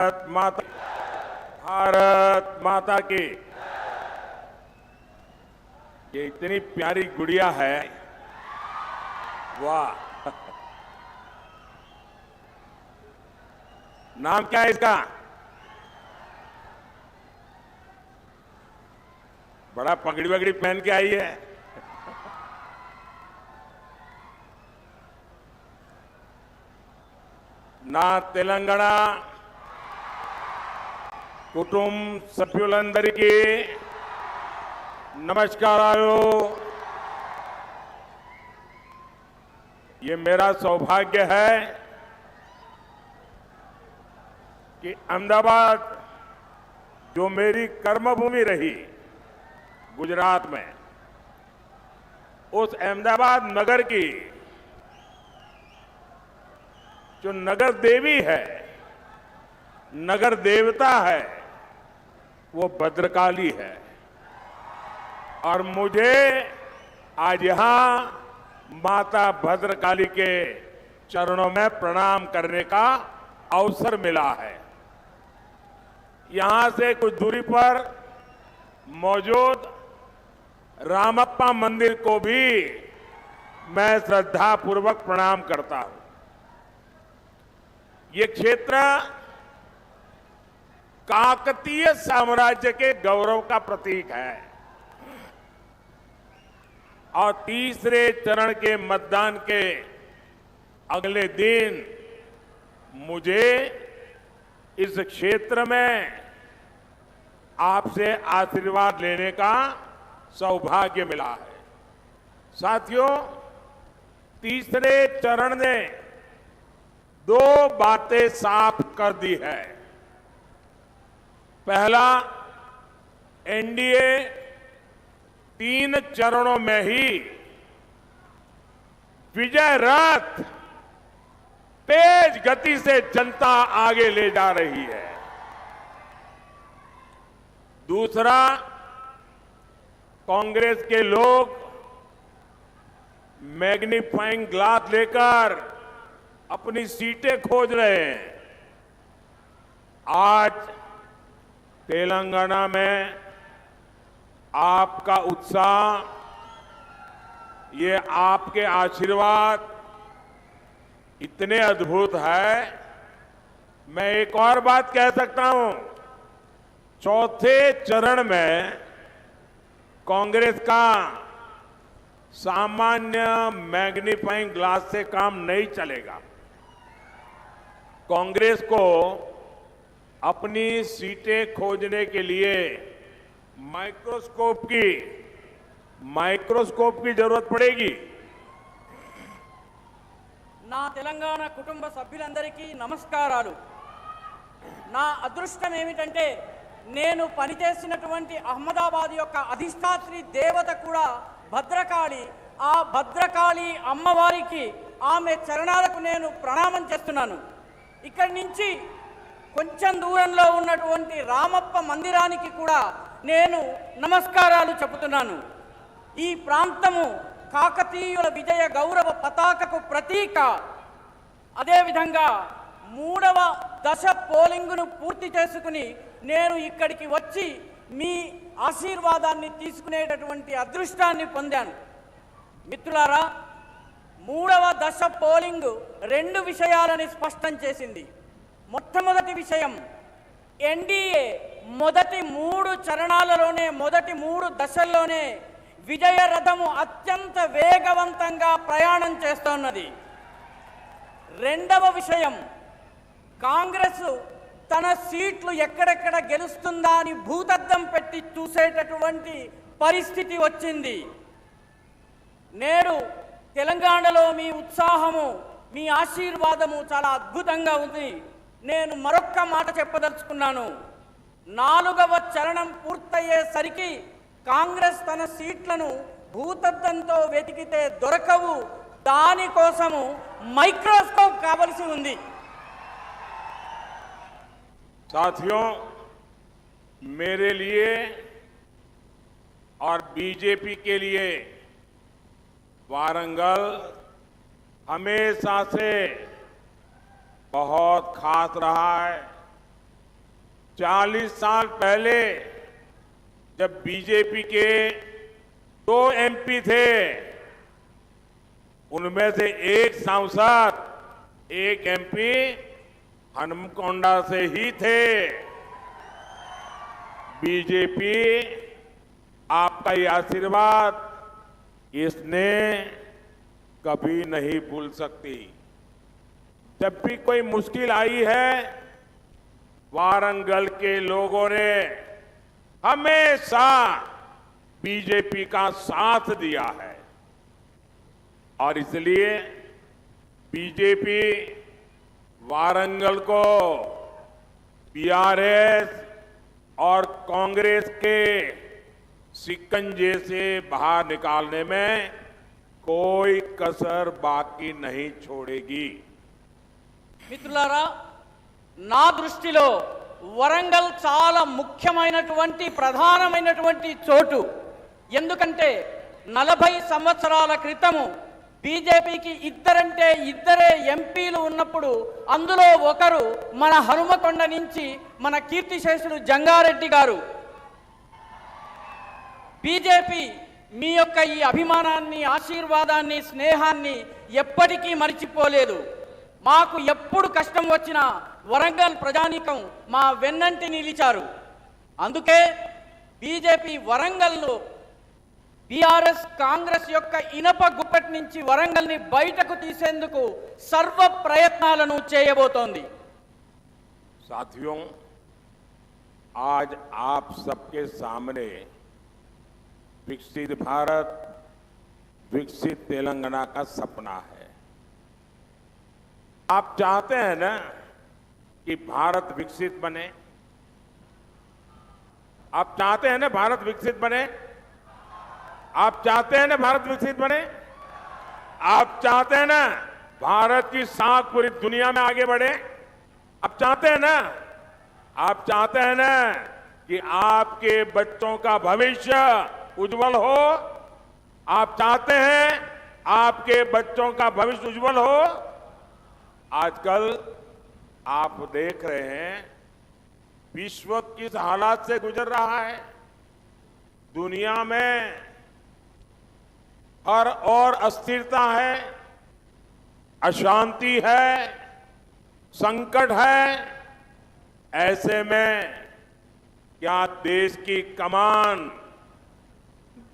भारत माता, भारत माता की। ये इतनी प्यारी गुड़िया है, वाह। नाम क्या है इसका? बड़ा पगड़ी वगड़ी पहन के आई है। నా తెలంగాణ కుటుంబ సభ్యులందరికీ नमस्काराలు। ये मेरा सौभाग्य है कि अहमदाबाद, जो मेरी कर्मभूमि रही गुजरात में, उस अहमदाबाद नगर की जो नगर देवी है, नगर देवता है, वो भद्रकाली है। और मुझे आज यहां माता भद्रकाली के चरणों में प्रणाम करने का अवसर मिला है। यहां से कुछ दूरी पर मौजूद रामप्पा मंदिर को भी मैं श्रद्धापूर्वक प्रणाम करता हूं। ये क्षेत्र काकतीय साम्राज्य के गौरव का प्रतीक है और तीसरे चरण के मतदान के अगले दिन मुझे इस क्षेत्र में आपसे आशीर्वाद लेने का सौभाग्य मिला है। साथियों, तीसरे चरण ने दो बातें साफ कर दी है। पहला, एनडीए 3 चरणों में ही विजय रथ तेज गति से जनता आगे ले जा रही है। दूसरा, कांग्रेस के लोग मैग्नीफाइंग ग्लास लेकर अपनी सीटें खोज रहे हैं। आज तेलंगाना में आपका उत्साह, ये आपके आशीर्वाद इतने अद्भुत है। मैं एक और बात कह सकता हूं, चौथे चरण में कांग्रेस का सामान्य मैग्नीफाइंग ग्लास से काम नहीं चलेगा। कांग्रेस को अपनी सीटें खोजने के लिए माइक्रोस्कोप की जरूरत पड़ेगी। నా తెలంగాణ కుటుంబ సభ్యులందరికీ నమస్కారాలు। నా అదృష్టం ఏమిటంటే నేను పనిచేసినటువంటి అహ్మదాబాద్ యొక్క అధిష్టాత్రి దేవత కూడా భద్రకాళి। ఆ భద్రకాళి అమ్మవారికి, ఆమె చరణాలకు నేను ప్రణామం చేస్తున్నాను। ఇక్కడి నుంచి కొంచెం దూరంలో ఉన్నటువంటి రామప్ప మందిరానికి కూడా నేను నమస్కారాలు చెబుతున్నాను। ఈ ప్రాంతము కాకతీయుల విజయ గౌరవ పతాకకు ప్రతీక। అదేవిధంగా 3వ దశ పోలింగును పూర్తి చేసుకుని నేను ఇక్కడికి వచ్చి మీ ఆశీర్వాదాన్ని తీసుకునేటటువంటి అదృష్టాన్ని పొందాను। మిత్రులారా, 3వ దశ పోలింగ్ 2 విషయాలని స్పష్టం చేసింది। మొట్టమొదటి విషయం, ఎన్డీఏ మొదటి 3 చరణాలలోనే, మొదటి 3 దశల్లోనే విజయ రథము అత్యంత వేగవంతంగా ప్రయాణం చేస్తున్నది। రెండవ విషయం, కాంగ్రెస్ తన సీట్లు ఎక్కడెక్కడ గెలుస్తుందా అని భూతద్దం పెట్టి చూసేటటువంటి పరిస్థితి వచ్చింది। నేడు తెలంగాణలో మీ ఉత్సాహము, మీ ఆశీర్వాదము చాలా అద్భుతంగా ఉంది। నేను మరొక్క మాట చెప్పదలుచుకున్నాను, 4వ చరణం పూర్తయ్యేసరికి కాంగ్రెస్ తన సీట్లను భూతద్దంతో వెతికితే దొరకవు। దానికోసము మైక్రోస్కోప్ కావలసి ఉంది। साथियों, मेरे लिए और बीजेपी के लिए वारंगल हमेशा से बहुत खास रहा है। 40 साल पहले जब बीजेपी के 2 एमपी थे, उनमें से एक सांसद, एक एमपी हनुमकोंडा से ही थे। बीजेपी आपका ये आशीर्वाद इसने कभी नहीं भूल सकती। जब भी कोई मुश्किल आई है, वारंगल के लोगों ने हमेशा बीजेपी का साथ दिया है और इसलिए बीजेपी वारंगल को बीआरएस और कांग्रेस के शिकंजे से बाहर निकालने में कोई कसर बाकी नहीं छोड़ेगी। మిత్రులారా, నా దృష్టిలో వరంగల్ చాలా ముఖ్యమైనటువంటి ప్రధానమైనటువంటి చోటు. ఎందుకంటే 40 సంవత్సరాల క్రితము బీజేపీకి ఇద్దరంటే ఇద్దరే ఎంపీలు ఉన్నప్పుడు అందులో ఒకరు మన హనుమకొండ నుంచి మన కీర్తిశేషులు జంగారెడ్డి గారు. బీజేపీ మీ యొక్క ఈ అభిమానాన్ని, ఆశీర్వాదాన్ని, స్నేహాన్ని ఎప్పటికీ మర్చిపోలేదు. మాకు ఎప్పుడు కష్టం వచ్చినా వరంగల్ ప్రజానీకం మా వెన్నంటి నిలిచారు. అందుకే బీజేపీ వరంగల్లో బీఆర్ఎస్ కాంగ్రెస్ యొక్క ఇనప గుప్పటి నుంచి వరంగల్ని బయటకు తీసేందుకు సర్వ ప్రయత్నాలను చేయబోతోంది. साथियों, आज आप सबके सामने विकसित भारत, विकसित तेलंगाना का सपना है। आप चाहते हैं ना कि भारत विकसित बने? आप चाहते हैं ना भारत विकसित बने? आप चाहते हैं ना भारत विकसित बने? आप चाहते हैं ना भारत की साख पूरी दुनिया में आगे बढ़े? आप चाहते हैं ना? आप चाहते हैं ना कि आपके बच्चों का भविष्य उज्जवल हो? आप चाहते हैं आपके बच्चों का भविष्य उज्जवल हो? आजकल आप देख रहे हैं विश्व किस हालात से गुजर रहा है। दुनिया में हर और अस्थिरता है, अशांति है, संकट है। ऐसे में क्या देश की कमान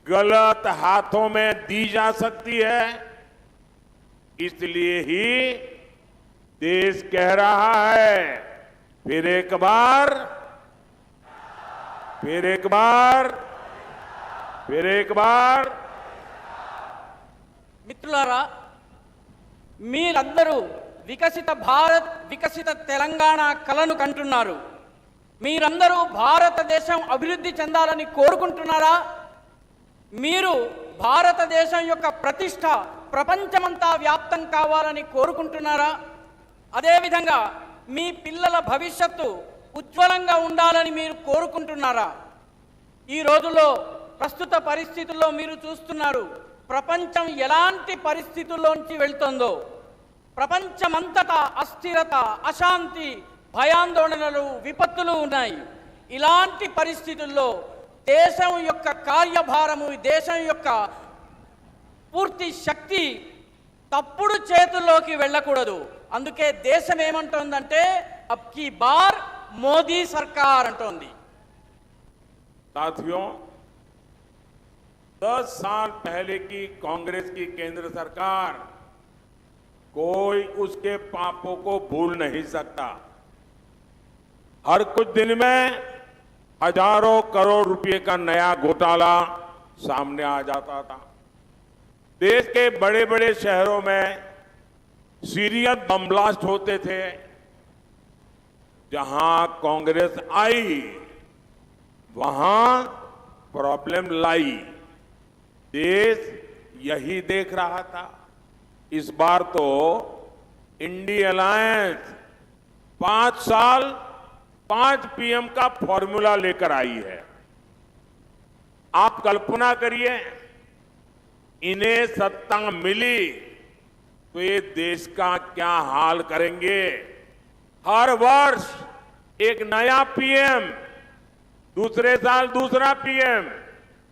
गलत हाथों में दी जा सकती है? इसलिए ही देश कह रहा है, फिर एक बार మిత్రులారా, మీరందరూ వికసిత భారత్, వికసిత తెలంగాణ కలను కంటున్నారు. మీరందరూ భారతదేశం అభివృద్ధి చెందాలని కోరుకుంటున్నారా? మీరు భారతదేశం యొక్క ప్రతిష్ట ప్రపంచమంతా వ్యాప్తం కావాలని కోరుకుంటున్నారా? అదేవిధంగా మీ పిల్లల భవిష్యత్తు ఉజ్వలంగా ఉండాలని మీరు కోరుకుంటున్నారా? ఈ రోజుల్లో ప్రస్తుత పరిస్థితుల్లో మీరు చూస్తున్నారు, ప్రపంచం ఎలాంటి పరిస్థితుల్లోంచి వెళ్తుందో. ప్రపంచమంతటా అస్థిరత, అశాంతి, భయాందోళనలు, విపత్తులు ఉన్నాయి. ఇలాంటి పరిస్థితుల్లో దేశం యొక్క కార్యభారము, దేశం యొక్క పూర్తి శక్తి తప్పుడు చేతుల్లోకి వెళ్ళకూడదు. అందుకే దేశం ఏమంటోందంటే అబ్ కీ బార్ మోదీ సర్కార్ అంటోంది. साथियों, 10 साल पहले की कांग्रेस की केंद्र सरकार कोई उसके पापों को भूल नहीं सकता। हर कुछ दिन में हजारों करोड़ रुपए का नया घोटाला सामने आ जाता था। देश के बड़े बड़े शहरों में सीरियस बम ब्लास्ट होते थे। जहां कांग्रेस आई वहां प्रॉब्लम लाई। देश यही देख रहा था। इस बार तो इंडिया अलायंस 5 साल 5 पीएम का फॉर्मूला लेकर आई है। आप कल्पना करिए, इन्हें सत्ता मिली तो ये देश का क्या हाल करेंगे। हर वर्ष एक नया पीएम, दूसरे साल दूसरा पीएम,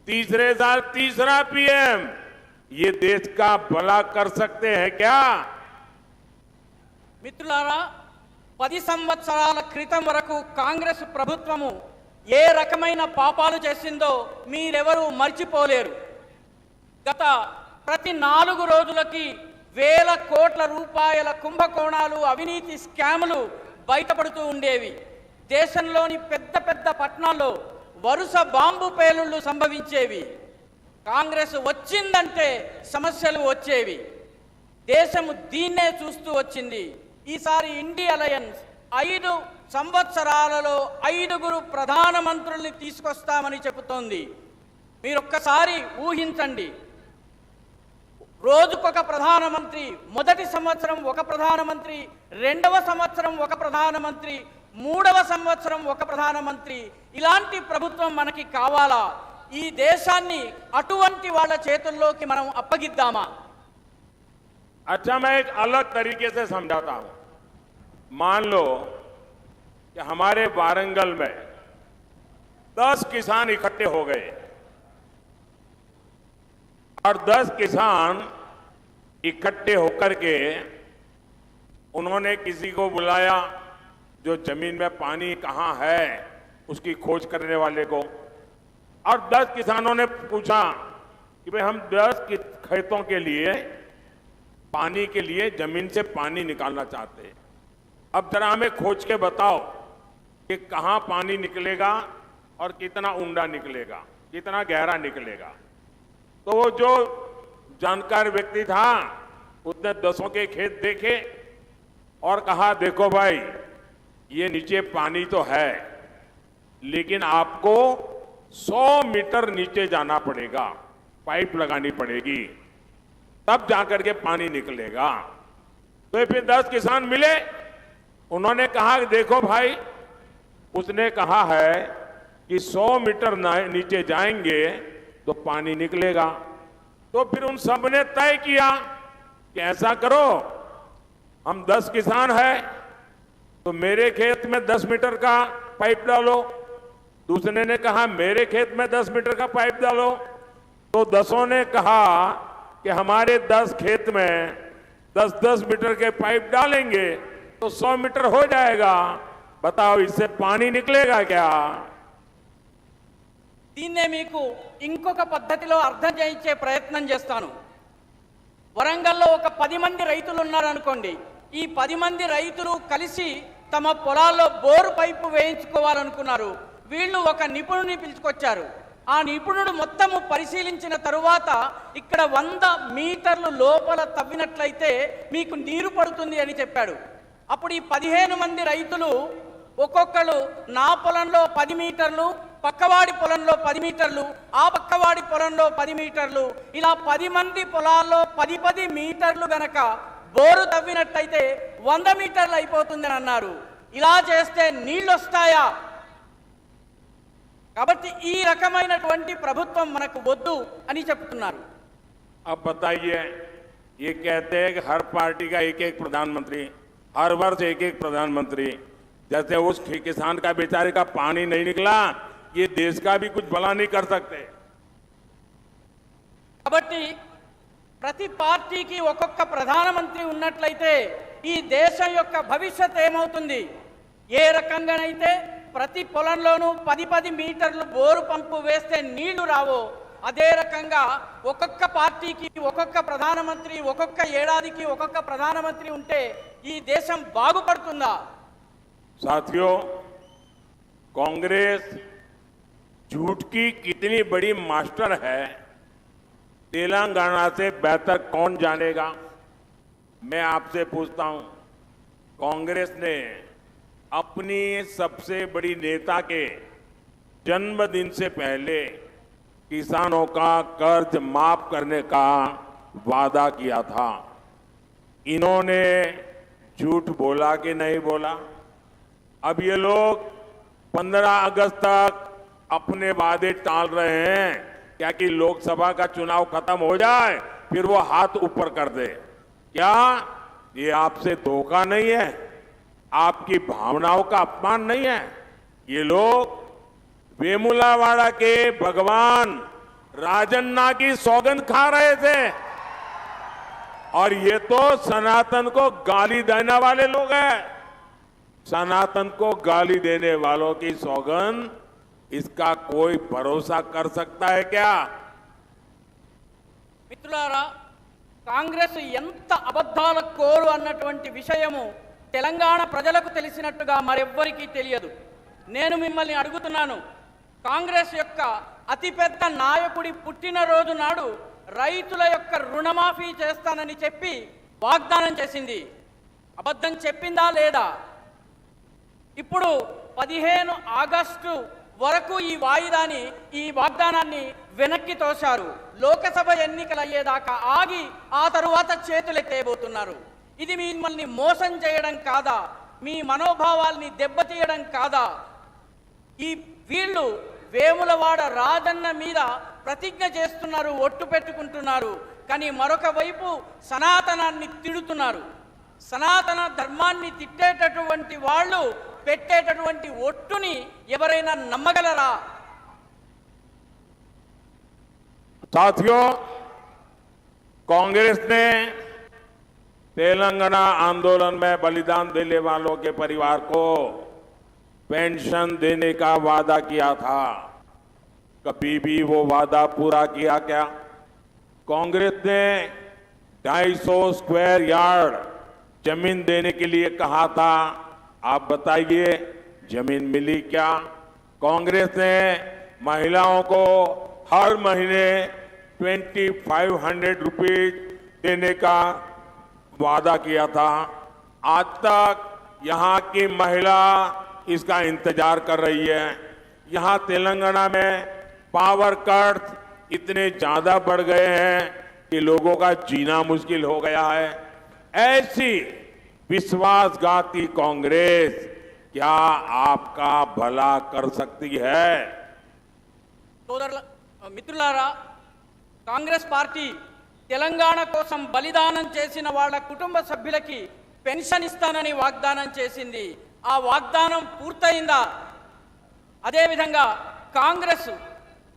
तीसरे साल तीसरा पीएम, ये देश का भला कर सकते हैं क्या? మిత్రులారా 10 సంవత్సరాల క్రితం వరకు కాంగ్రెస్ ప్రభుత్వము ఏ రకమైన పాపాలు చేసిందో మీరెవరూ మర్చిపోలేరు. గత ప్రతి 4 రోజులకి వేల కోట్ల రూపాయల కుంభకోణాలు, అవినీతి స్కాములు బయటపడుతూ ఉండేవి. దేశంలోని పెద్ద పెద్ద పట్టణాల్లో వరుస బాంబు పేలుళ్లు సంభవించేవి. కాంగ్రెస్ వచ్చిందంటే సమస్యలు వచ్చేవి. దేశము దీన్నే చూస్తూ వచ్చింది. ఈసారి ఇండియా అలయన్స్ 5 సంవత్సరాలలో 5గురు ప్రధానమంత్రుల్ని తీసుకొస్తామని చెబుతోంది. మీరొక్కసారి ఊహించండి, రోజుకొక ప్రధానమంత్రి, మొదటి సంవత్సరం ఒక ప్రధానమంత్రి, రెండవ సంవత్సరం ఒక ప్రధానమంత్రి, మూడవ సంవత్సరం ఒక ప్రధానమంత్రి. ఇలాంటి ప్రభుత్వం మనకి కావాలా? ఈ దేశాన్ని అటువంటి వాళ్ళ చేతుల్లోకి మనం అప్పగిద్దామా? अच्छा, मैं एक अलग तरीके से समझाता हूं. मान लो कि हमारे वारंगल में 10 किसान इकट्ठे हो गए और 10 किसान इकट्ठे होकर के उन्होंने किसी को बुलाया जो जमीन में पानी कहां है उसकी खोज करने वाले को, और 10 किसानों ने पूछा कि भाई हम 10 खेतों के लिए पानी के लिए जमीन से पानी निकालना चाहते हैं, अब जरा हमें खोज के बताओ कि कहां पानी निकलेगा और कितना ऊंडा निकलेगा, कितना गहरा निकलेगा. तो वो जो जानकार व्यक्ति था उसने 10 के खेत देखे और कहा, देखो भाई, ये नीचे पानी तो है लेकिन आपको 100 मीटर नीचे जाना पड़ेगा, पाइप लगानी पड़ेगी, तब जाकर के पानी निकलेगा. तो फिर 10 किसान मिले, उन्होंने कहा कि देखो भाई, उसने कहा है कि 100 मीटर नीचे जाएंगे तो पानी निकलेगा. तो फिर उन सब ने तय किया कि ऐसा करो, हम 10 किसान हैं तो मेरे खेत में 10 मीटर का पाइप डालो, दूसरे ने कहा मेरे खेत में 10 मीटर का पाइप डालो. तो 10 ने कहा कि हमारे 10 खेत में 10-10 मीटर के पाइप डालेंगे तो 100 मीटर हो जाएगा. बताओ, इससे पानी निकलेगा क्या? దీన్నే మీకు ఇంకొక పద్ధతిలో అర్థం చేయించే ప్రయత్నం చేస్తాను. వరంగల్లో ఒక 10 మంది రైతులు ఉన్నారనుకోండి. ఈ 10 మంది రైతులు కలిసి తమ పొలాల్లో బోరు పైపు వేయించుకోవాలనుకున్నారు. వీళ్ళు ఒక నిపుణుని పిలుచుకొచ్చారు. ఆ నిపుణుడు మొత్తము పరిశీలించిన తరువాత ఇక్కడ 100 మీటర్లు లోపల తవ్వినట్లయితే మీకు నీరు పడుతుంది అని చెప్పాడు. అప్పుడు ఈ 15 మంది రైతులు ఒక్కొక్కరు నా పొలంలో 10 మీటర్లు, పక్కవాడి పొలంలో 10 మీటర్లు, ఆ పక్కవాడి పొలంలో 10 మీటర్లు, ఇలా 10 మంది పొలాల్లో 10 మీటర్లు గనక బోరు తవ్వినట్టయితే 100 మీటర్లు అయిపోతుందని అన్నారు. ఇలా చేస్తే నీళ్ళు వస్తాయా? కాబట్టి ఈ రకమైనటువంటి ప్రభుత్వం మనకు వద్దు అని చెప్తున్నారు. अब बताइए, ये कहते हैं कि हर पार्टी का एक एक प्रधानमंत्री, हर वर्ष एक एक प्रधानमंत्री, जैसे उस किसान का बेचारे का पानी नहीं निकला, ये देश का भी कुछ भला नहीं कर सकते. కాబట్టి ప్రతి పార్టీకి ఒక్కొక్క ప్రధానమంత్రి ఉన్నట్లయితే ఈ దేశం యొక్క భవిష్యత్ ఏమవుతుంది? ఏ రకంగానైతే ప్రతి పొలంలోనూ 10 మీటర్లు బోరు పంపు వేస్తే నీళ్లు రావో, అదే రకంగా ఒక్కొక్క పార్టీకి ఒక్కొక్క ప్రధానమంత్రి, ఒక్కొక్క ఏడాదికి ఒక్కొక్క ప్రధానమంత్రి ఉంటే ఈ దేశం బాగుపడుతుందా? साथियों, कांग्रेस झूठ की कितनी बड़ी मास्टर है, तेलंगाना से बेहतर कौन जानेगा. मैं आपसे पूछता हूं, कांग्रेस ने अपनी सबसे बड़ी नेता के जन्मदिन से पहले किसानों का कर्ज माफ करने का वादा किया था. इन्होंने झूठ बोला कि नहीं बोला? अब ये लोग 15 अगस्त तक अपने वादे टाल रहे हैं, क्या कि लोकसभा का चुनाव खत्म हो जाए फिर वो हाथ ऊपर कर दे. क्या ये आपसे धोखा नहीं है? आपकी भावनाओं का अपमान नहीं है। ये लोग वेमुलावाड़ा के भगवान राजन्ना की सौगंध खा रहे थे और ये तो सनातन को गाली देने वाले लोग हैं। सनातन को गाली देने वालों की सौगंध इसका कोई भरोसा कर सकता है क्या? మిత్రులారా, కాంగ్రెస్ ఎంత అబద్ధాల కోరు అన్నటువంటి విషయము తెలంగాణ ప్రజలకు తెలిసినట్టుగా మరెవ్వరికీ తెలియదు. నేను మిమ్మల్ని అడుగుతున్నాను, కాంగ్రెస్ యొక్క అతిపెద్ద నాయకుడి పుట్టినరోజు నాడు రైతుల యొక్క రుణమాఫీ చేస్తానని చెప్పి వాగ్దానం చేసింది. అబద్ధం చెప్పిందా లేదా? ఇప్పుడు 15 ఆగస్టు వరకు ఈ వాగ్దానాన్ని వెనక్కి తోశారు. లోకసభ ఎన్నికలు అయ్యేదాకా ఆగి ఆ తరువాత చేతులెత్తేయబోతున్నారు. ఇది మిమ్మల్ని మోసం చేయడం కాదా? మీ మనోభావాల్ని దెబ్బతీయడం కాదా? వీళ్ళు వేములవాడ రాజన్న మీద ప్రతిజ్ఞ చేస్తున్నారు, ఒట్టు పెట్టుకుంటున్నారు. కానీ మరొక వైపు సనాతనాన్ని తిడుతున్నారు. సనాతన ధర్మాన్ని తిట్టేటటువంటి వాళ్ళు పెట్టేటటువంటి ఒట్టుని ఎవరైనా నమ్మగలరా? साथियों, कांग्रेस ने तेलंगाना आंदोलन में बलिदान देने वालों के परिवार को पेंशन देने का वादा किया था। कभी भी वो वादा पूरा किया क्या? कांग्रेस ने 250 स्क्वायर यार्ड जमीन देने के लिए कहा था। आप बताइए, जमीन मिली क्या? कांग्रेस ने महिलाओं को हर महीने 2500 रुपीज देने का वादा किया था। आज तक यहाँ की महिला इसका इंतजार कर रही है। यहाँ तेलंगाना में पावर कट इतने ज्यादा बढ़ गए हैं कि लोगों का जीना मुश्किल हो गया है। ऐसी विश्वासघाती कांग्रेस क्या आपका भला कर सकती है? మిత్రులారా, కాంగ్రెస్ పార్టీ తెలంగాణ కోసం బలిదానం చేసిన వాళ్ళ కుటుంబ సభ్యులకి పెన్షన్ ఇస్తానని వాగ్దానం చేసింది. ఆ వాగ్దానం పూర్తయిందా? అదేవిధంగా కాంగ్రెస్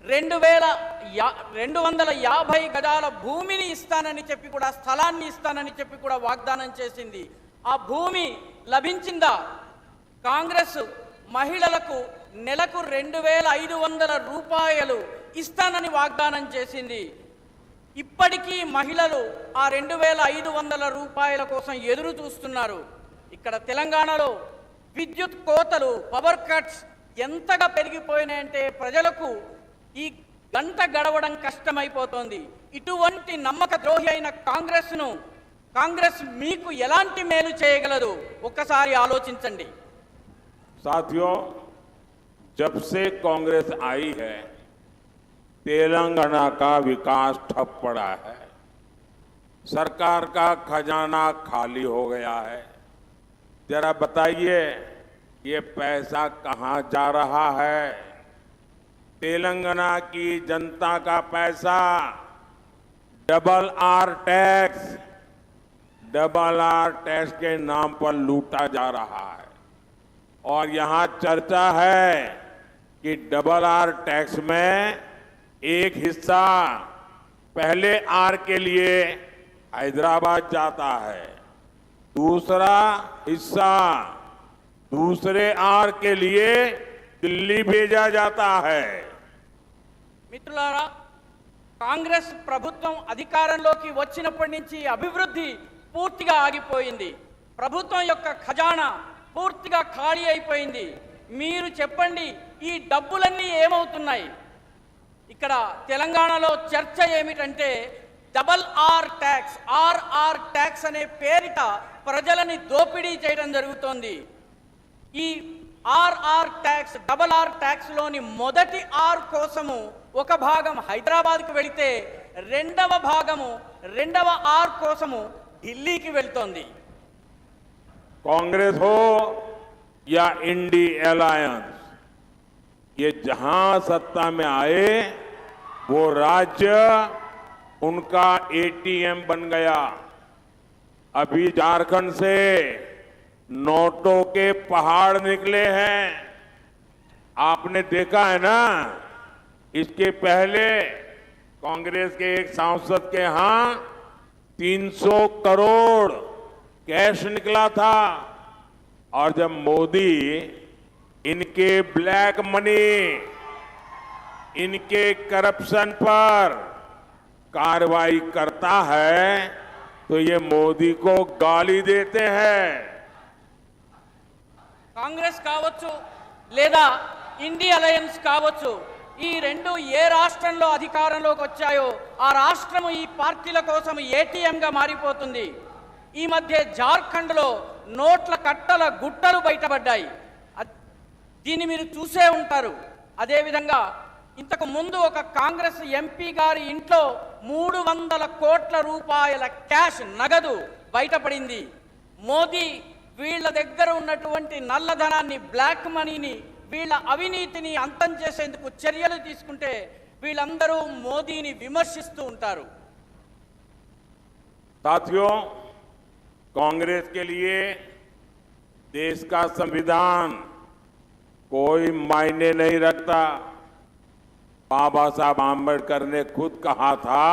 250 గజాల భూమిని ఇస్తానని చెప్పి కూడా, స్థలాన్ని ఇస్తానని చెప్పి కూడా వాగ్దానం చేసింది. ఆ భూమి లభించిందా? కాంగ్రెస్ మహిళలకు నెలకు 2500 రూపాయలు ఇస్తానని వాగ్దానం చేసింది. ఇప్పటికీ మహిళలు ఆ 2500 రూపాయల కోసం ఎదురు చూస్తున్నారు. ఇక్కడ తెలంగాణలో విద్యుత్ కోతలు, పవర్ కట్స్ ఎంతగా పెరిగిపోయినాయంటే ప్రజలకు ఈ గంట గడవడం కష్టమైపోతోంది. ఇటువంటి నమ్మక ద్రోహి అయిన కాంగ్రెస్ మీకు ఎలాంటి మేలు చేయగలదు? ఒక్కసారి ఆలోచించండి. साथियों, जब से कांग्रेस आई है तेलंगाना का विकास ठप पड़ा है। सरकार का खजाना खाली हो गया है। जरा बताइए, ये पैसा कहां जा रहा है? तेलंगाना की जनता का पैसा RRR टैक्स के नाम पर लूटा जा रहा है। और यहां चर्चा है कि RRR टैक्स में एक हिस्सा पहले आर के लिए हैदराबाद जाता है, दूसरा हिस्सा दूसरे आर के लिए दिल्ली भेजा जाता है। మిత్రులారా, కాంగ్రెస్ ప్రభుత్వం అధికారంలోకి వచ్చినప్పటి నుంచి అభివృద్ధి పూర్తిగా ఆగిపోయింది. ప్రభుత్వం యొక్క ఖజానా పూర్తిగా ఖాళీ అయిపోయింది. మీరు చెప్పండి, ఈ డబ్బులన్నీ ఏమవుతున్నాయి? ఇక్కడ తెలంగాణలో చర్చ ఏమిటంటే RRR ట్యాక్స్ అనే పేరిట ప్రజలని దోపిడీ చేయడం జరుగుతోంది. ఈ RR ట్యాక్స్ లోని మొదటి ఆర్ కోసము ఒక భాగం హైదరాబాద్కు వెళితే రెండవ ఆర్ కోసము ఢిల్లీకి వెళ్తోంది. कांग्रेस हो या इंडी अलायंस, ये जहां सत्ता में आए वो राज्य उनका ATM बन गया। अभी झारखंड से नोटों के पहाड़ निकले हैं। आपने देखा है ना, इसके पहले कांग्रेस के एक सांसद के यहां 300 करोड़ कैश निकला था, और जब मोदी इनके ब्लैक मनी, इनके करप्शन पर कार्रवाई करता है तो ये मोदी को गाली देते हैं। కాంగ్రెస్ కావచ్చు లేదా ఇండి అలయన్స్ కావచ్చు, ఈ రెండు ఏ రాష్ట్రంలో అధికారంలోకి వచ్చాయో ఆ రాష్ట్రము ఈ పార్టీల కోసం ఏటీఎంగా మారిపోతుంది. ఈ మధ్య జార్ఖండ్లో నోట్ల కట్టల గుట్టలు బయటపడ్డాయి. దీన్ని మీరు చూసే ఉంటారు. అదేవిధంగా ఇంతకు ముందు ఒక కాంగ్రెస్ ఎంపీ గారి ఇంట్లో 300 కోట్ల రూపాయల క్యాష్ నగదు బయటపడింది. మోదీ వీళ్ళ దగ్గర ఉన్నటువంటి నల్లధనాన్ని, బ్లాక్ మనీని, వీళ్ళ అవినీతిని అంతం చేసేందుకు చర్యలు తీసుకుంటే వీళ్ళందరూ మోదీని విమర్శిస్తూ ఉంటారు. साथियों, कांग्रेस के लिए देश का संविधान कोई मायने नहीं रखता। बाबा साहब आंबेडकर ने खुद कहा था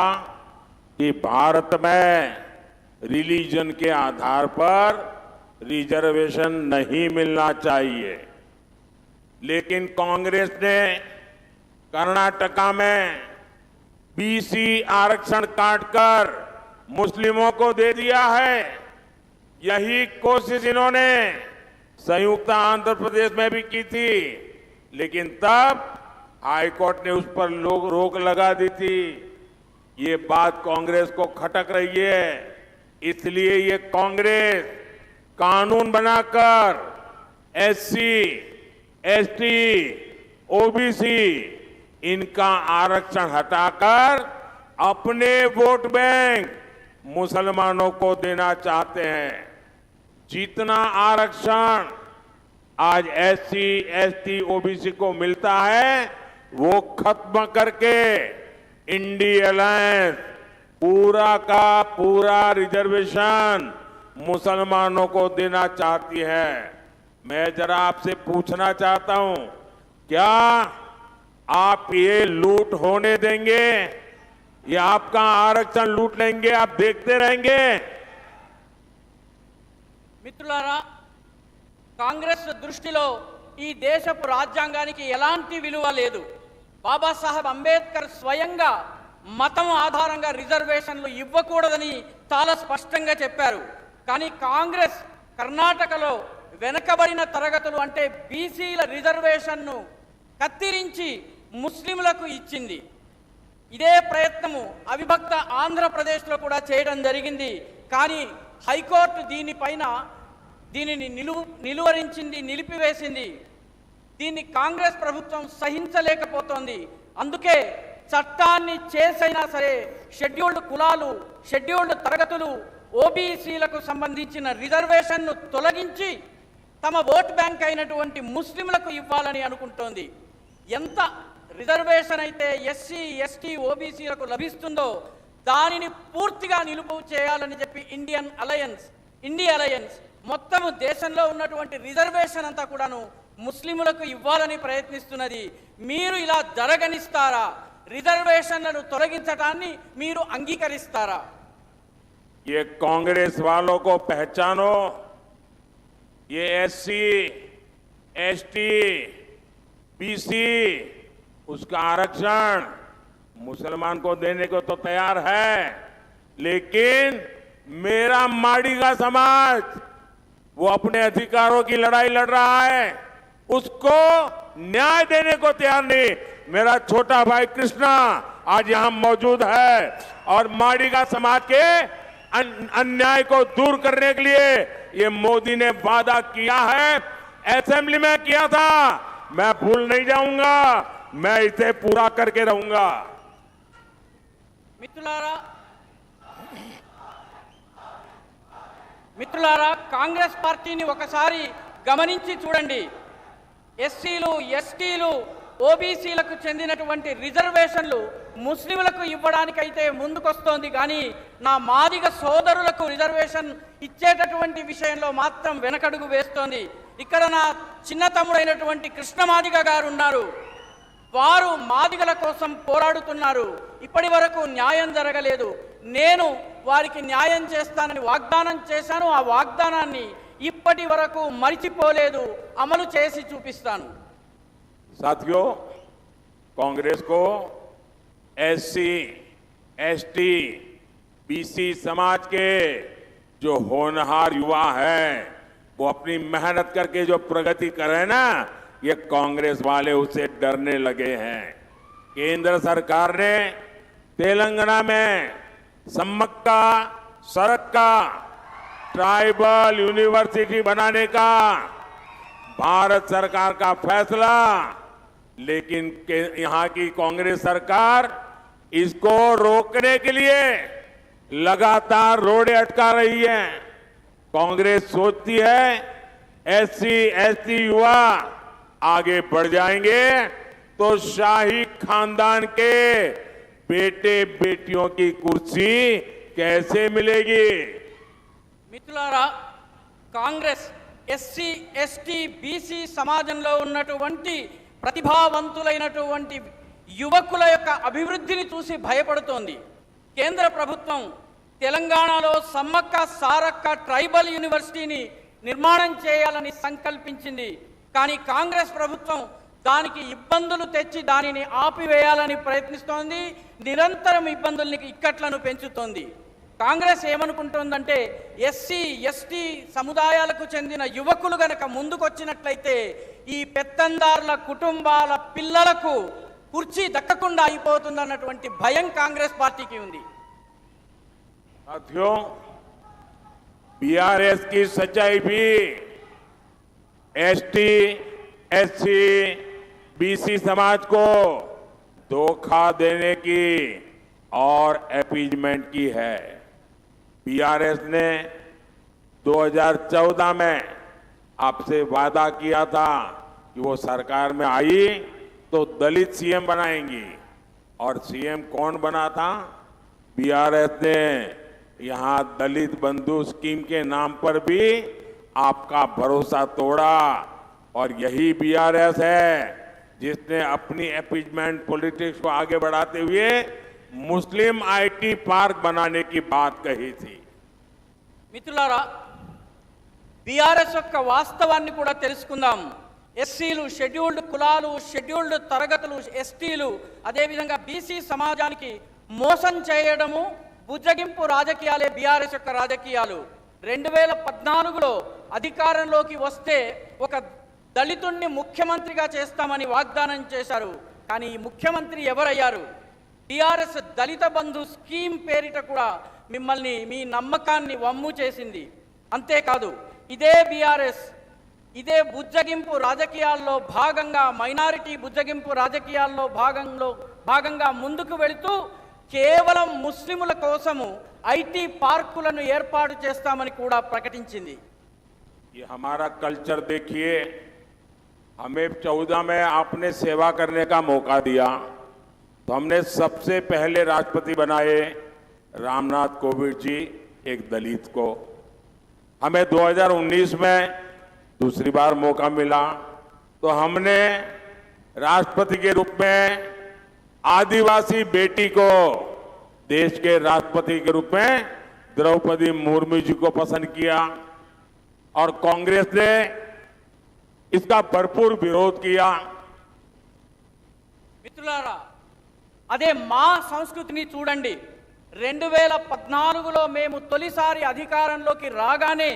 कि भारत में रिलीजन के आधार पर रिजर्वेशन नहीं मिलना चाहिए, लेकिन कांग्रेस ने कर्नाटका में बीसी आरक्षण काटकर मुस्लिमों को दे दिया है। यही कोशिश इन्होंने संयुक्त आंध्र प्रदेश में भी की थी, लेकिन तब हाईकोर्ट ने उस पर रोक लगा दी थी। ये बात कांग्रेस को खटक रही है, इसलिए ये कांग्रेस कानून बनाकर एससी, एसटी, ओबीसी इनका आरक्षण हटाकर अपने वोट बैंक मुसलमानों को देना चाहते हैं। जितना आरक्षण आज एससी, एसटी, ओबीसी को मिलता है वो खत्म करके इंडी अलायंस पूरा का पूरा रिजर्वेशन मुसलमानों को देना चाहती है। मैं जरा आपसे पूछना चाहता हूं, क्या आप ये लूट होने देंगे? ये आपका आरक्षण लूट लेंगे, आप देखते रहेंगे? మిత్రులారా, కాంగ్రెస్ దృష్టిలో ఈ దేశపు రాజ్యాంగానికి ఎలాంటి విలువ లేదు. బాబాసాహెబ్ అంబేద్కర్ స్వయంగా మతం ఆధారంగా రిజర్వేషన్లు ఇవ్వకూడదని చాలా స్పష్టంగా చెప్పారు. కానీ కాంగ్రెస్ కర్ణాటకలో వెనకబడిన తరగతులు అంటే బీసీల రిజర్వేషన్ను కత్తిరించి ముస్లింలకు ఇచ్చింది. ఇదే ప్రయత్నము అవిభక్త ఆంధ్రప్రదేశ్లో కూడా చేయడం జరిగింది. కానీ హైకోర్టు దీనిని నిలిపివేసింది. దీన్ని కాంగ్రెస్ ప్రభుత్వం సహించలేకపోతోంది. అందుకే చట్టాన్ని చేసైనా సరే షెడ్యూల్డ్ కులాలు, షెడ్యూల్డ్ తరగతులు, ఓబీసీలకు సంబంధించిన రిజర్వేషన్ను తొలగించి తమ ఓట్ బ్యాంక్ అయినటువంటి ముస్లింలకు ఇవ్వాలని అనుకుంటోంది. ఎంత రిజర్వేషన్ అయితే ఎస్సీ, ఎస్టీ, ఓబీసీలకు లభిస్తుందో దానిని పూర్తిగా నిలుపు చేయాలని చెప్పి ఇండి అలయన్స్ మొత్తము దేశంలో ఉన్నటువంటి రిజర్వేషన్ అంతా కూడాను ముస్లింలకు ఇవ్వాలని ప్రయత్నిస్తున్నది. మీరు ఇలా జరగనిస్తారా? రిజర్వేషన్లను తొలగించడాన్ని మీరు అంగీకరిస్తారా? ये कांग्रेस वालों को पहचानो। ये एससी, एसटी, बीसी उसका आरक्षण मुसलमान को देने को तो तैयार है, लेकिन मेरा माड़ी का समाज वो अपने अधिकारों की लड़ाई लड़ रहा है, उसको न्याय देने को तैयार नहीं। मेरा छोटा भाई कृष्णा आज यहां मौजूद है और माड़ी का समाज के अन्याय को दूर करने के लिए ये मोदी ने वादा किया है, असेंबली में किया था। मैं भूल नहीं जाऊंगा, मैं इसे पूरा करके रहूंगा। మిత్రులారా, కాంగ్రెస్ పార్టీని ఒకసారి గమనించి చూడండి. ఎస్సీలు, ఎస్టీలు, ఓబీసీలకు చెందినటువంటి రిజర్వేషన్లు ముస్లింలకు ఇవ్వడానికైతే ముందుకొస్తోంది కానీ నా మాదిగ సోదరులకు రిజర్వేషన్ ఇచ్చేటటువంటి విషయంలో మాత్రం వెనకడుగు వేస్తోంది. ఇక్కడ నా చిన్న తమ్ముడైనటువంటి కృష్ణ మాదిగ గారు ఉన్నారు. వారు మాదిగల కోసం పోరాడుతున్నారు. ఇప్పటి వరకు న్యాయం జరగలేదు. నేను వారికి న్యాయం చేస్తానని వాగ్దానం చేశాను. ఆ వాగ్దానాన్ని ఇప్పటి వరకు మరిచిపోలేదు. అమలు చేసి చూపిస్తాను. साथियों, कांग्रेस को एससी, एसटी, बीसी समाज के जो होनहार युवा हैं, वो अपनी मेहनत करके जो प्रगति कर रहे हैं ना, ये कांग्रेस वाले उससे डरने लगे हैं। केंद्र सरकार ने तेलंगाना में सम्मक्का सरक्का ट्राइबल यूनिवर्सिटी बनाने का भारत सरकार का फैसला, लेकिन यहां की कांग्रेस सरकार इसको रोकने के लिए लगातार रोड़े अटका रही है। कांग्रेस सोचती है एससी, एसटी युवा आगे बढ़ जाएंगे तो शाही खानदान के बेटे बेटियों की कुर्सी कैसे मिलेगी। మిత్రులారా, కాంగ్రెస్ ఎస్సీ, ఎస్టీ, బీసీ సమాజంలో ఉన్నటువంటి ప్రతిభావంతులైనటువంటి యువకుల యొక్క అభివృద్ధిని చూసి భయపడుతోంది. కేంద్ర ప్రభుత్వం తెలంగాణలో సమ్మక్క సారక్క ట్రైబల్ యూనివర్సిటీని నిర్మాణం చేయాలని సంకల్పించింది. కానీ కాంగ్రెస్ ప్రభుత్వం దానికి ఇబ్బందులు తెచ్చి దానిని ఆపివేయాలని ప్రయత్నిస్తోంది. నిరంతరం ఇబ్బందుల్ని ఇక్కట్లను పెంచుతోంది. కాంగ్రెస్ ఏమనుకుంటోందంటే ఎస్సీ, ఎస్టీ సముదాయాలకు చెందిన యువకులు గనక ముందుకొచ్చినట్లయితే ఈ పెత్తందారుల కుటుంబాల పిల్లలకు కుర్చీ దక్కకుండా అయిపోతుందన్నటువంటి భయం కాంగ్రెస్ పార్టీకి ఉంది. साथियों, बीआरएस की सच्चाई भी एसटी, एससी, बीसी समाज को धोखा देने की और अपीजमेंट की है। बीआरएस ने 2014 में आपसे वादा किया था कि वो सरकार में आई तो दलित सीएम बनाएंगी, और सीएम कौन बना था? बीआरएस ने यहां दलित बंधु स्कीम के नाम पर भी आपका भरोसा तोड़ा, और यही बीआरएस है जिसने अपनी अपीजमेंट पॉलिटिक्स को आगे बढ़ाते हुए मुस्लिम आईटी पार्क बनाने की बात कही थी। మిత్రులారా, బీఆర్ఎస్ యొక్క వాస్తవాన్ని కూడా తెలుసుకుందాం. ఎస్సీలు, షెడ్యూల్డ్ కులాలు, షెడ్యూల్డ్ తరగతులు, ఎస్టీలు, అదేవిధంగా బీసీ సమాజానికి మోసం చేయడము, బుజ్జగింపు రాజకీయాలే బీఆర్ఎస్ యొక్క రాజకీయాలు. 2014లో అధికారంలోకి వస్తే ఒక దళితుణ్ణి ముఖ్యమంత్రిగా చేస్తామని వాగ్దానం చేశారు. కానీ ఈ ముఖ్యమంత్రి ఎవరయ్యారు? టీఆర్ఎస్ దళిత బంధు స్కీమ్ పేరిట కూడా మిమ్మల్ని, మీ నమ్మకాన్ని వమ్ము చేసింది. అంతేకాదు, ఇదే బీఆర్ఎస్ ఇదే బుజ్జగింపు రాజకీయాల్లో భాగంగా, మైనారిటీ బుజ్జగింపు రాజకీయాల్లో భాగంగా ముందుకు వెళుతూ కేవలం ముస్లిముల కోసము ఐటీ పార్కులను ఏర్పాటు చేస్తామని కూడా ప్రకటించింది. ये हमारा कल्चर देखिए, हमें 14 में आपने सेवा करने का मौका दिया तो हमने सबसे पहले राष्ट्रपति बनाए रामनाथ कोविंद जी, एक दलित को। हमें 2019 में दूसरी बार मौका मिला तो हमने राष्ट्रपति के रूप में आदिवासी बेटी को देश के राष्ट्रपति के रूप में द्रौपदी मुर्मू जी को पसंद किया, और कांग्रेस ने इसका भरपूर विरोध किया। మిత్రులారా, అదే మా సంస్కృతిని చూడండి. 2014లో మేము తొలిసారి అధికారంలోకి రాగానే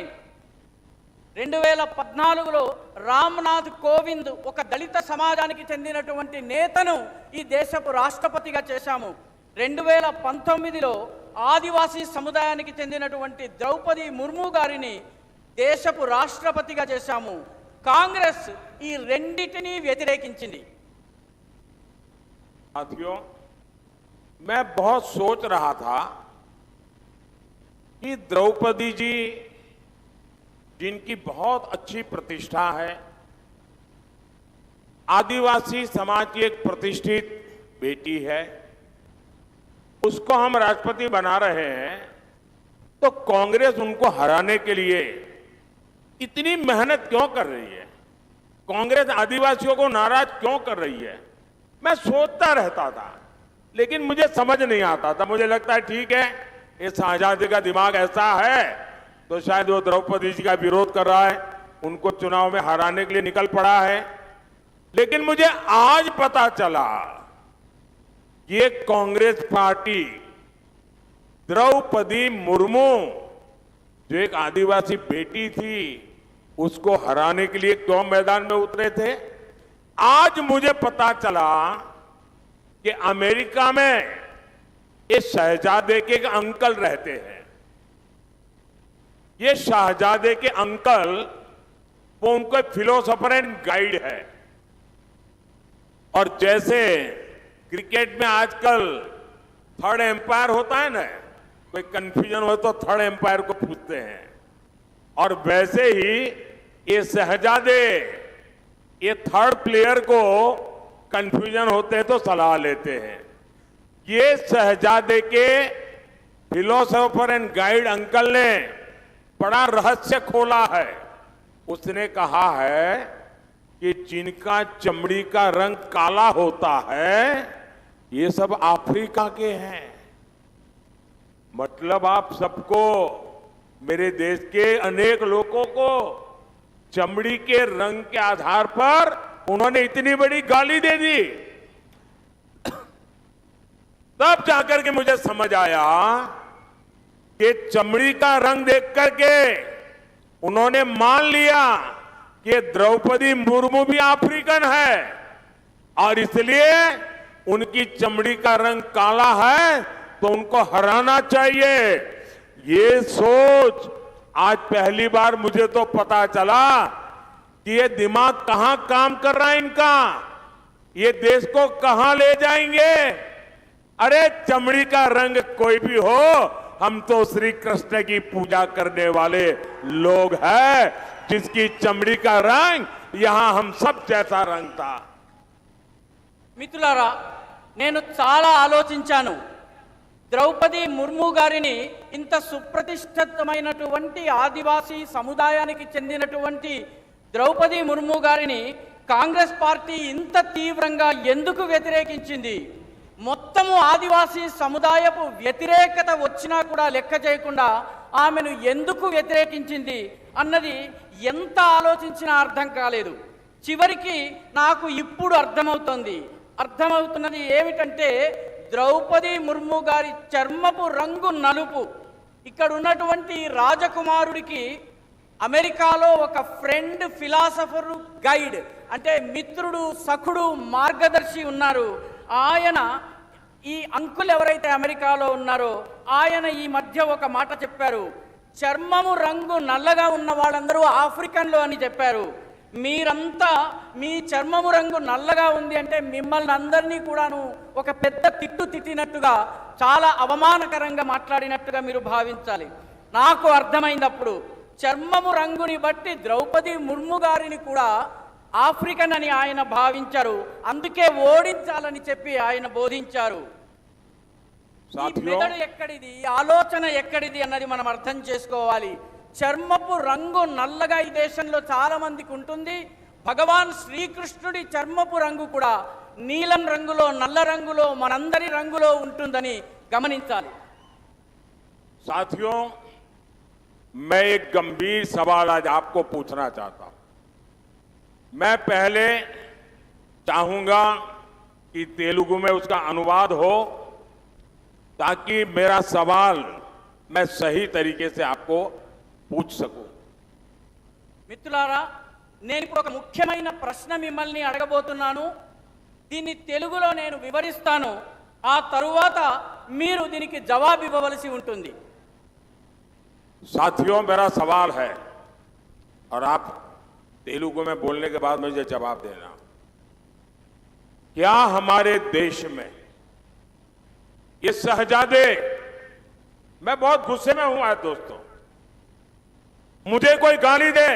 2014లో రామ్నాథ్ కోవింద్ ఒక దళిత సమాజానికి చెందినటువంటి నేతను ఈ దేశపు రాష్ట్రపతిగా చేశాము. 2019లో ఆదివాసీ సముదాయానికి చెందినటువంటి ద్రౌపది ముర్ము గారిని దేశపు రాష్ట్రపతిగా చేశాము. కాంగ్రెస్ ఈ రెండిటిని వ్యతిరేకించింది. साथियों, मैं बहुत सोच रहा था कि द्रौपदी जी, जिनकी बहुत अच्छी प्रतिष्ठा है, आदिवासी समाज की एक प्रतिष्ठित बेटी है, उसको हम राष्ट्रपति बना रहे हैं, तो कांग्रेस उनको हराने के लिए इतनी मेहनत क्यों कर रही है? कांग्रेस आदिवासियों को नाराज क्यों कर रही है? मैं सोचता रहता था, लेकिन मुझे समझ नहीं आता था। मुझे लगता है ठीक है, ये शाहजादे का दिमाग ऐसा है, तो शायद वो द्रौपदी जी का विरोध कर रहा है, उनको चुनाव में हराने के लिए निकल पड़ा है। लेकिन मुझे आज पता चला ये कांग्रेस पार्टी द्रौपदी मुर्मू, जो एक आदिवासी बेटी थी, उसको हराने के लिए क्यों मैदान में उतरे थे। आज मुझे पता चला कि अमेरिका में ये शहजादे के एक अंकल रहते हैं। ये शहजादे के अंकल, वो उनको फिलोसोफर एंड गाइड है। और जैसे क्रिकेट में आजकल थर्ड एम्पायर होता है ना, कोई कंफ्यूजन हो तो थर्ड एम्पायर को पूछते हैं, और वैसे ही ये शहजादे ये थर्ड प्लेयर को कंफ्यूजन होते हैं तो सलाह लेते हैं। ये शहजादे के फिलोसोफर एंड गाइड अंकल ने बड़ा रहस्य खोला है। उसने कहा है कि जिनका चमड़ी का रंग काला होता है, ये सब अफ्रीका के हैं। मतलब आप सबको, मेरे देश के अनेक लोगों को चमड़ी के रंग के आधार पर उन्होंने इतनी बड़ी गाली दे दी। तब जाकर के मुझे समझ आया कि चमड़ी का रंग देख करके उन्होंने मान लिया कि द्रौपदी मुर्मू भी अफ्रीकन है, और इसलिए उनकी चमड़ी का रंग काला है तो उनको हराना चाहिए। ये सोच आज पहली बार मुझे तो पता चला कि ये दिमाग कहां काम कर रहा है इनका, ये देश को कहां ले जाएंगे। अरे चमड़ी का रंग कोई भी हो, हम तो श्री कृष्ण की पूजा करने वाले लोग हैं, जिसकी चमड़ी का रंग यहां हम सब जैसा रंग था। మిత్రులారా, నేను చాలా ఆలోచించాను. ద్రౌపది ముర్ము గారిని ఇంత సుప్రతిష్ఠితమైనటువంటి ఆదివాసీ సముదాయానికి చెందినటువంటి ద్రౌపది ముర్ము గారిని కాంగ్రెస్ పార్టీ ఇంత తీవ్రంగా ఎందుకు వ్యతిరేకించింది? మొత్తము ఆదివాసీ సముదాయపు వ్యతిరేకత వచ్చినా కూడా లెక్క చేయకుండా ఆమెను ఎందుకు వ్యతిరేకించింది అన్నది ఎంత ఆలోచించినా అర్థం కాలేదు. చివరికి నాకు ఇప్పుడు అర్థమవుతున్నది ఏమిటంటే, ద్రౌపది ముర్ము గారి చర్మపు రంగు నలుపు. ఇక్కడ ఉన్నటువంటి రాజకుమారుడికి అమెరికాలో ఒక ఫ్రెండ్, ఫిలాసఫరు, గైడ్ అంటే మిత్రుడు, సఖుడు, మార్గదర్శి ఉన్నారు. ఆయన, ఈ అంకుల్ ఎవరైతే అమెరికాలో ఉన్నారో ఆయన ఈ మధ్య ఒక మాట చెప్పారు. చర్మము రంగు నల్లగా ఉన్న వాళ్ళందరూ ఆఫ్రికన్లు అని చెప్పారు. మీరంతా మీ చర్మము రంగు నల్లగా ఉంది అంటే మిమ్మల్ని అందరినీ కూడాను ఒక పెద్ద తిట్టినట్టుగా, చాలా అవమానకరంగా మాట్లాడినట్టుగా మీరు భావించాలి. నాకు అర్థమైనప్పుడు చర్మము రంగుని బట్టి ద్రౌపది ముర్ము గారిని కూడా ఆఫ్రికన్ అని ఆయన భావించారు. అందుకే ఓడించాలని చెప్పి ఆయన బోధించారు. ఈ మెదడు ఎక్కడిది, ఆలోచన ఎక్కడిది అన్నది మనం అర్థం చేసుకోవాలి. చర్మపు రంగు నల్లగా ఈ దేశంలో చాలా మందికి ఉంటుంది. భగవాన్ శ్రీకృష్ణుడి చర్మపు రంగు కూడా నీలం రంగులో, నల్ల రంగులో, మనందరి రంగులో ఉంటుందని గమనించాలి. साथियों, मैं एक गंभीर सवाल आज आपको पूछना चाहता हूं. मैं पहले चाहूंगा कि तेलुगु में उसका अनुवाद हो, ताकि मेरा सवाल मैं सही तरीके से आपको पूछ सकूं. మిత్రులారా, నేను ఇప్పుడు ఒక ముఖ్యమైన ప్రశ్న మిమ్మల్ని అడగబోతున్నాను. దీన్ని తెలుగులో నేను వివరిస్తాను. ఆ తరువాత మీరు దీనికి జవాబు ఇవ్వవలసి ఉంటుంది. साथियों, मेरा सवाल है और आप तेलुगु में बोलने के बाद मुझे जवाब देना. क्या हमारे देश में ये शहजादे, मैं बहुत गुस्से में हूं आज दोस्तों, मुझे कोई गाली दे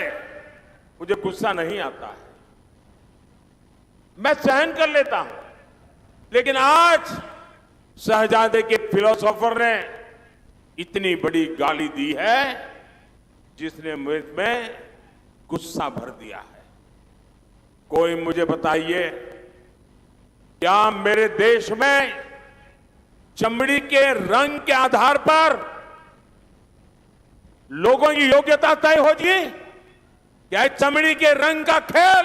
मुझे गुस्सा नहीं आता है, मैं सहन कर लेता हूं, लेकिन आज शहजादे के फिलोसोफर ने इतनी बड़ी गाली दी है जिसने मुझ में गुस्सा भर दिया है। कोई मुझे बताइए, क्या मेरे देश में चमड़ी के रंग के आधार पर लोगों की योग्यता तय होगी? क्या चमड़ी के रंग का खेल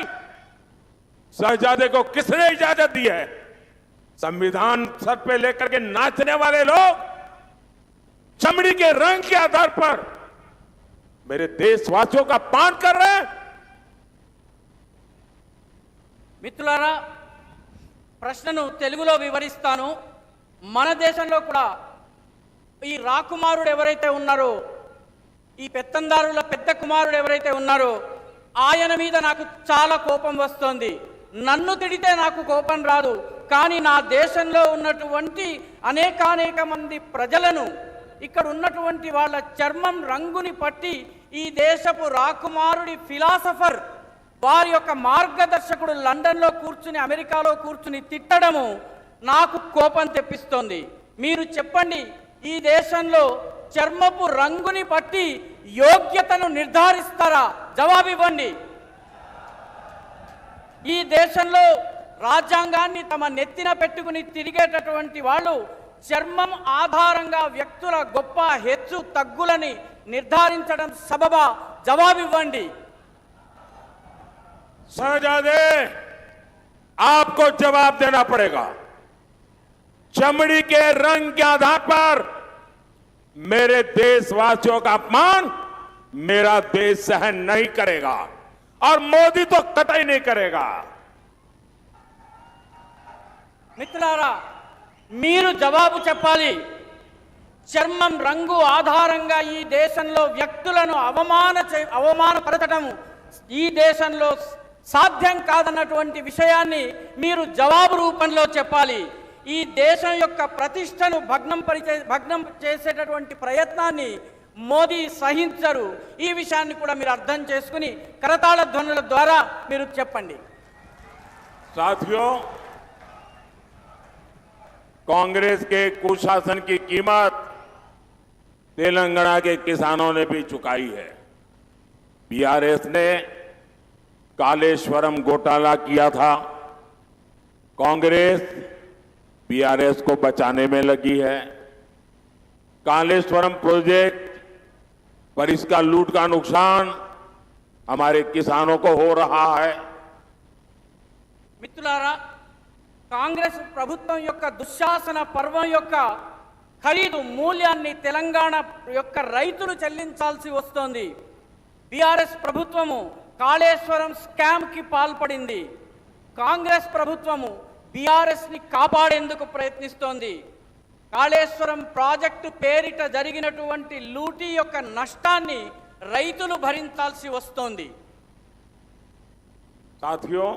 शहजादे को किसने इजाजत दी है? संविधान सर पे लेकर के नाचने वाले लोग चमड़ी के रंग के आधार पर मेरे देशवासियों का अपमान कर रहे हैं। మిత్రులారా, ప్రశ్నను తెలుగులో వివరిస్తాను. మన దేశంలో కూడా ఈ రాకుమారుడు ఎవరైతే ఉన్నారో, ఈ పెత్తందారుల పెద్ద కుమారుడు ఎవరైతే ఉన్నారో ఆయన మీద నాకు చాలా కోపం వస్తుంది. నన్ను తిడితే నాకు కోపం రాదు, కానీ నా దేశంలో ఉన్నటువంటి అనేక మంది ప్రజలను, ఇక్కడ ఉన్నటువంటి వాళ్ళ చర్మం రంగుని పట్టి ఈ దేశపు రాకుమారుడి ఫిలాసఫర్ వారి యొక్క మార్గదర్శకుడు లండన్లో కూర్చుని అమెరికాలో కూర్చుని తిట్టడము నాకు కోపం తెప్పిస్తోంది. మీరు చెప్పండి, ఈ దేశంలో చర్మపు రంగుని బట్టి యోగ్యతను నిర్ధారిస్తారా? జవాబు ఇవ్వండి. ఈ దేశంలో రాజ్యాంగాన్ని తమ నెత్తిన పెట్టుకుని తిరిగేటటువంటి వాళ్ళు చర్మం ఆధారంగా వ్యక్తుల గొప్ప హెచ్చు తగ్గులని నిర్ధారించడం సబబా? జవాబు ఇవ్వండి. शहजादे, आपको जवाब देना पड़ेगा। चमड़ी के रंग के आधार पर मेरे देशवासियों का अपमान मेरा देश सहन नहीं करेगा और मोदी तो कतई नहीं करेगा। మిత్రులారా, మీరు జవాబు చెప్పాలి. చర్మం రంగు ఆధారంగా ఈ దేశంలో వ్యక్తులను అవమానపరచడం ఈ దేశంలో సాధ్యం కాదన్నటువంటి విషయాన్ని మీరు జవాబు రూపంలో చెప్పాలి. ఈ దేశం యొక్క ప్రతిష్టను భగ్నం చేసేటటువంటి ప్రయత్నాన్ని మోదీ సహించరు. ఈ విషయాన్ని కూడా మీరు అర్థం చేసుకుని కరతాళ ధ్వనుల ద్వారా మీరు చెప్పండి. साथियों, कांग्रेस के कुशासन की कीमत तेलंगाना के किसानों ने भी चुकाई है। बीआरएस ने कालेश्वरम घोटाला किया था। कांग्रेस बीआरएस को बचाने में लगी है। कालेश्वरम प्रोजेक्ट पर इसका लूट का नुकसान हमारे किसानों को हो रहा है। మిత్రులారా, కాంగ్రెస్ ప్రభుత్వం యొక్క దుశ్శాసన పర్వం యొక్క ఖరీదు మూల్యాన్ని తెలంగాణ యొక్క రైతులు చెల్లించాల్సి వస్తోంది. బీఆర్ఎస్ ప్రభుత్వము కాళేశ్వరం స్కామ్కి పాల్పడింది. కాంగ్రెస్ ప్రభుత్వము బీఆర్ఎస్ని కాపాడేందుకు ప్రయత్నిస్తోంది. కాళేశ్వరం ప్రాజెక్టు పేరిట జరిగినటువంటి లూటీ యొక్క నష్టాన్ని రైతులు భరించాల్సి వస్తోంది. साथियों,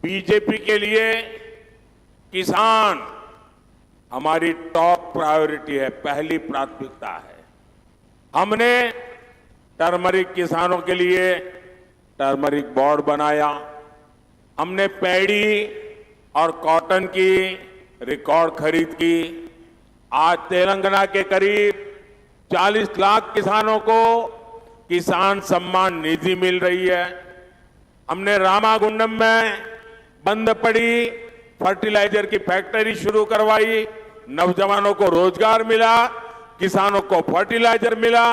बीजेपी के लिए किसान हमारी टॉप प्रायोरिटी है, पहली प्राथमिकता है। हमने टर्मरिक किसानों के लिए टर्मरिक बोर्ड बनाया। हमने पैडी और कॉटन की रिकॉर्ड खरीद की। आज तेलंगाना के करीब 40 लाख किसानों को किसान सम्मान निधि मिल रही है। हमने रामागुंडम में बंद पड़ी फर्टिलाइजर की फैक्ट्री शुरू करवाई। नौजवानों को रोजगार मिला, किसानों को फर्टिलाइजर मिला।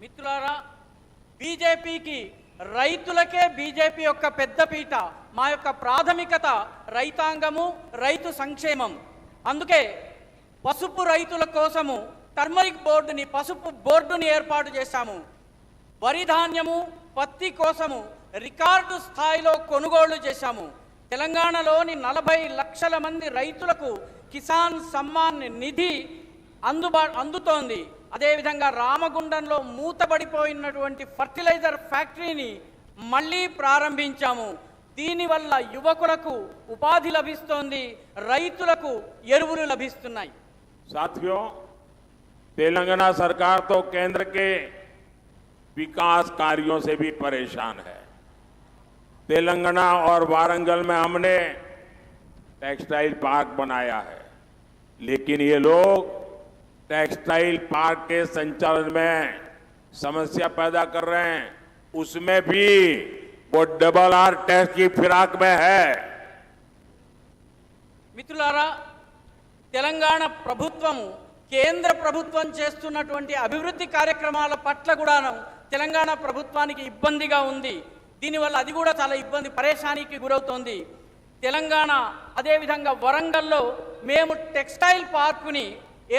మిత్రులారా, బీజేపీకి రైతులకే బీజేపీ యొక్క పెద్దపీట. మా యొక్క ప్రాథమికత రైతాంగము, రైతు సంక్షేమం. అందుకే పసుపు రైతుల కోసము టర్మరిక్ బోర్డుని, పసుపు బోర్డుని ఏర్పాటు చేశాము. వరి ధాన్యము, పత్తి కోసము రికార్డు స్థాయిలో కొనుగోళ్లు చేశాము. తెలంగాణలోని 40 లక్షల మంది రైతులకు కిసాన్ సమ్మాన్ నిధి అందుతోంది. అదేవిధంగా రామగుండంలో మూతబడిపోయినటువంటి ఫర్టిలైజర్ ఫ్యాక్టరీని మళ్ళీ ప్రారంభించాము. దీనివల్ల యువకులకు ఉపాధి లభిస్తోంది, రైతులకు ఎరువులు లభిస్తున్నాయి. साथियों, तेलंगाना सरकार तो केंद्र के विकास कार्यों से भी परेशान है। तेलंगाना और वारंगल में हमने टेक्सटाइल पार्क बनाया है। लेकिन ये लोग टेक्सटाइल पार्क के संचालन में समस्या पैदा कर रहे हैं, उसमें भी वो डबल आर टैक्स की फिराक में है। మిత్రులారా, తెలంగాణ ప్రభుత్వం కేంద్ర ప్రభుత్వం చేస్తున్నటువంటి అభివృద్ధి కార్యక్రమాల పట్ల కూడాను తెలంగాణ ప్రభుత్వానికి ఇబ్బందిగా ఉంది. దీనివల్ల అది కూడా చాలా ఇబ్బంది పరేషానికి గురవుతోంది. తెలంగాణ అదేవిధంగా వరంగల్లో మేము టెక్స్టైల్ పార్కుని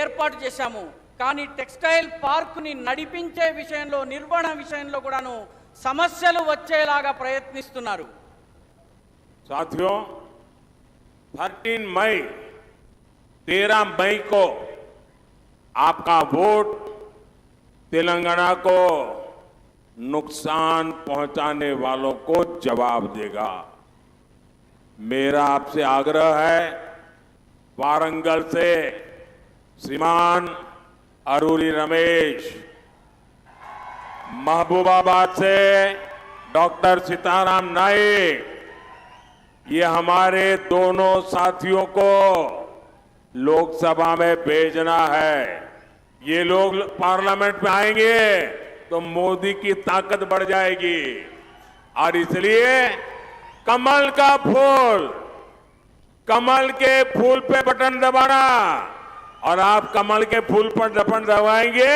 ఏర్పాటు చేశాము. కానీ టెక్స్టైల్ పార్కుని నడిపించే విషయంలో, నిర్వహణ విషయంలో కూడాను సమస్యలు వచ్చేలాగా ప్రయత్నిస్తున్నారు. साथियों, 13 मई को आपका वोट तेलंगाना को नुकसान पहुंचाने वालों को जवाब देगा। मेरा आपसे आग्रह है, वारंगल से श्रीमान अरूरी रमेश, महबूबाबाद से डॉक्टर सीताराम नाइक, ये हमारे दोनों साथियों को लोकसभा में भेजना है। ये लोग पार्लियामेंट में आएंगे तो मोदी की ताकत बढ़ जाएगी। और इसलिए कमल का फूल, कमल के फूल पे बटन दबाना, और आप कमल के फूल पर बटन दबाएंगे,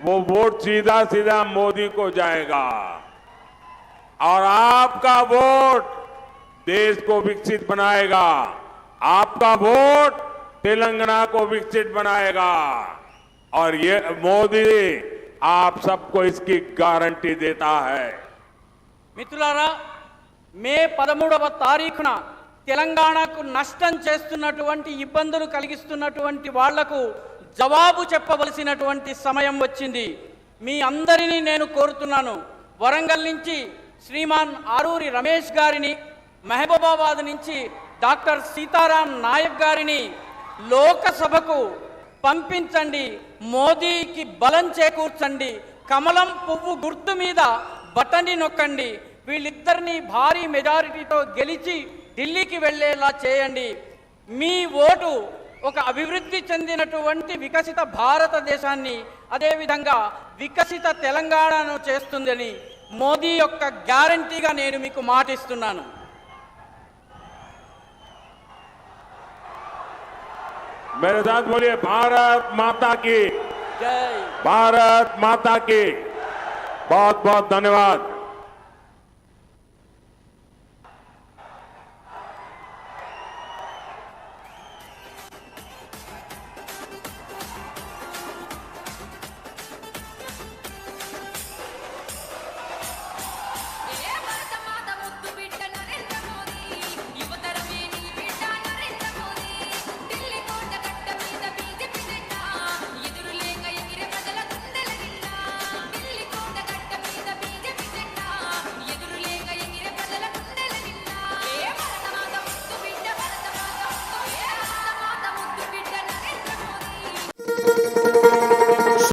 वो वोट सीधा सीधा मोदी को जाएगा। और आपका वोट देश को विकसित बनाएगा, आपका वोट तेलंगाना को विकसित बनाएगा। और ये मोदी आप सबको इसकी गारंटी देता है। మిత్రులారా, మే 13వ తారీఖున తెలంగాణకు నష్టం చేస్తున్నటువంటి, ఇబ్బందులు కలిగిస్తున్నటువంటి వాళ్లకు జవాబు చెప్పవలసినటువంటి సమయం వచ్చింది. మీ అందరినీ నేను కోరుతున్నాను, వరంగల్ నుంచి శ్రీమాన్ ఆరూరి రమేష్ గారిని, మహబూబాబాద్ నుంచి డాక్టర్ సీతారాం నాయక్ గారిని లోకసభకు పంపించండి. మోదీకి బలం చేకూర్చండి. కమలం పువ్వు గుర్తు మీద బటన్ని నొక్కండి. వీళ్ళిద్దరిని భారీ మెజారిటీతో గెలిచి ఢిల్లీకి వెళ్ళేలా చేయండి. మీ ఓటు ఒక అభివృద్ధి చెందినటువంటి వికసిత భారతదేశాన్ని, అదేవిధంగా వికసిత తెలంగాణను చేస్తుందని మోదీ యొక్క గ్యారంటీగా నేను మీకు మాటిస్తున్నాను. मेरे साथ बोलिए, भारत माता की జై. भारत माता की। बहुत बहुत धन्यवाद।